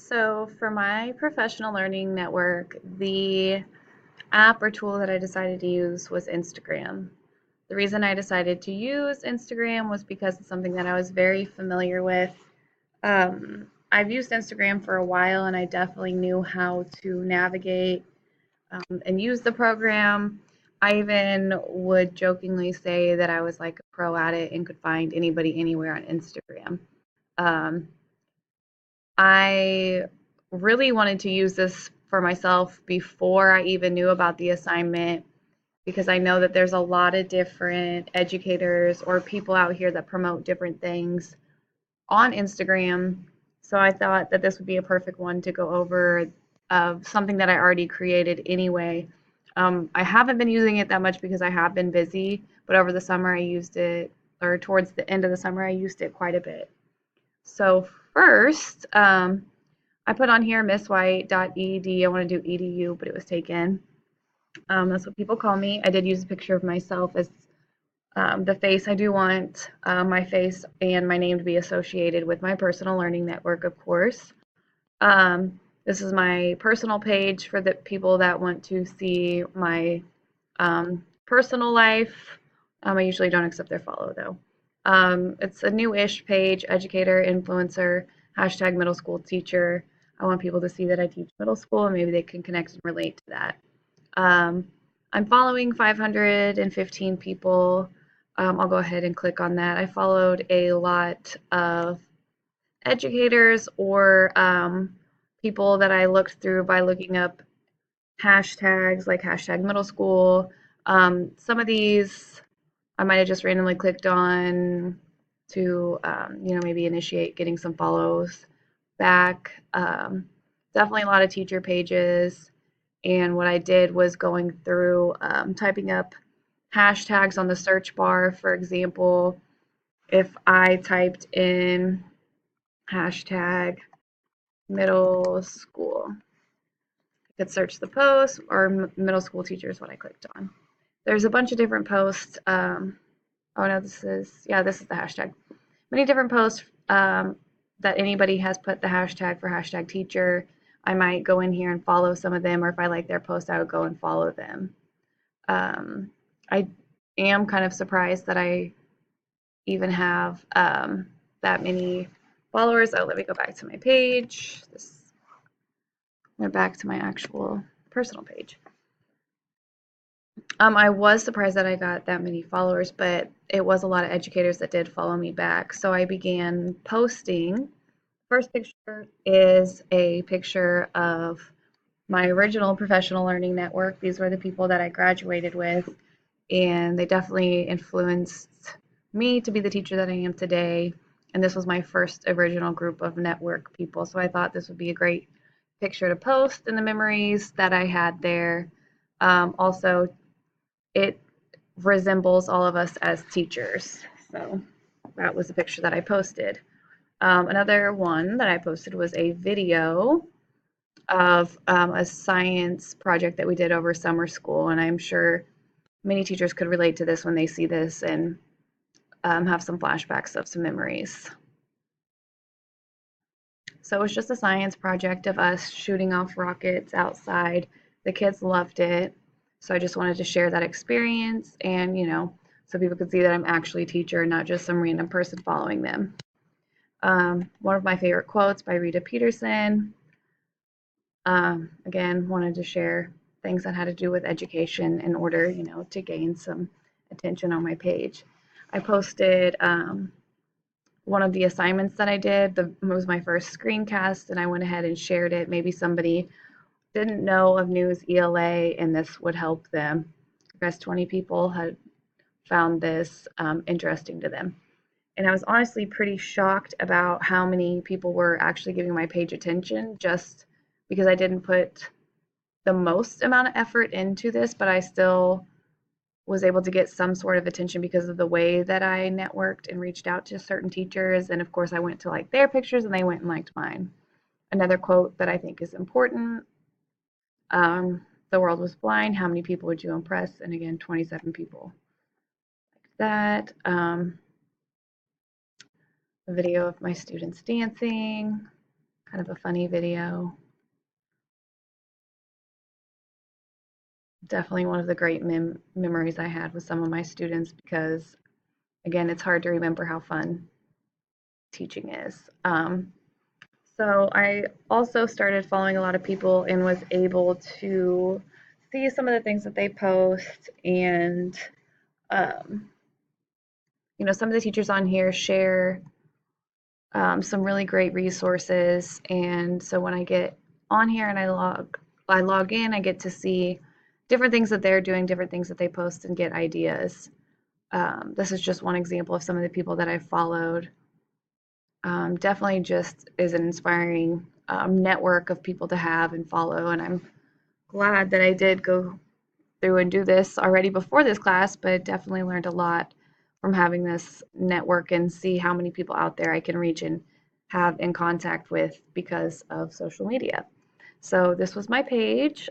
So for my professional learning network, the app or tool that I decided to use was Instagram. The reason I decided to use Instagram was because it's something that I was very familiar with. I've used Instagram for a while and I definitely knew how to navigate and use the program. I even would jokingly say that I was like a pro at it and could find anybody anywhere on Instagram. Um, I really wanted to use this for myself before I even knew about the assignment because I know that there's a lot of different educators or people out here that promote different things on Instagram. So I thought that this would be a perfect one to go over of something that I already created anyway. I haven't been using it that much because I have been busy, but over the summer I used it, or towards the end of the summer I used it quite a bit. So first, I put on here misswhite.ed. I want to do edu, but it was taken. That's what people call me. I did use a picture of myself as the face. I do want my face and my name to be associated with my personal learning network, of course. This is my personal page for the people that want to see my personal life. I usually don't accept their follow though. It's a new-ish page, educator, influencer, hashtag middle school teacher. I want people to see that I teach middle school and maybe they can connect and relate to that. Um, I'm following 515 people. I'll go ahead and click on that. I followed a lot of educators or people that I looked through by looking up hashtags like hashtag middle school. Some of these I might have just randomly clicked on to, maybe initiate getting some follows back. Definitely a lot of teacher pages. And what I did was going through typing up hashtags on the search bar. For example, if I typed in hashtag middle school, I could search the post or middle school teacher is what I clicked on. There's a bunch of different posts. Oh no, this is the hashtag. Many different posts that anybody has put the hashtag for hashtag teacher. I might go in here and follow some of them, or if I like their post, I would go and follow them. I am kind of surprised that I even have that many followers. Oh, let me go back to my page. Went back to my actual personal page. I was surprised that I got that many followers, but it was a lot of educators that did follow me back. So I began posting. First picture is a picture of my original professional learning network. These were the people that I graduated with, and they definitely influenced me to be the teacher that I am today. And this was my first original group of network people. So I thought this would be a great picture to post in the memories that I had there. Also, it resembles all of us as teachers. So that was the picture that I posted. Another one that I posted was a video of a science project that we did over summer school, and I'm sure many teachers could relate to this when they see this and have some flashbacks of some memories. So it was just a science project of us shooting off rockets outside. The kids loved it. So I just wanted to share that experience and, so people could see that I'm actually a teacher and not just some random person following them. One of my favorite quotes by Rita Peterson. Again, wanted to share things that had to do with education in order, to gain some attention on my page. I posted one of the assignments that I did. It was my first screencast, and I went ahead and shared it. Maybe somebody didn't know of News ELA, and this would help them. I guess 20 people had found this interesting to them. And I was honestly pretty shocked about how many people were actually giving my page attention just because I didn't put the most amount of effort into this, but I still was able to get some sort of attention because of the way that I networked and reached out to certain teachers. And of course, I went to like their pictures and they went and liked mine. Another quote that I think is important, the world was blind. How many people would you impress? And again, 27 people like that. A video of my students dancing, kind of a funny video. Definitely one of the great memories I had with some of my students because, again, it's hard to remember how fun teaching is. So I also started following a lot of people and was able to see some of the things that they post and um, some of the teachers on here share some really great resources. And so when I get on here and I log in, I get to see different things that they're doing, different things that they post, and get ideas. This is just one example of some of the people that I've followed. Definitely just is an inspiring network of people to have and follow. And I'm glad that I did go through and do this already before this class, but definitely learned a lot from having this network and see how many people out there I can reach and have in contact with because of social media. So this was my page.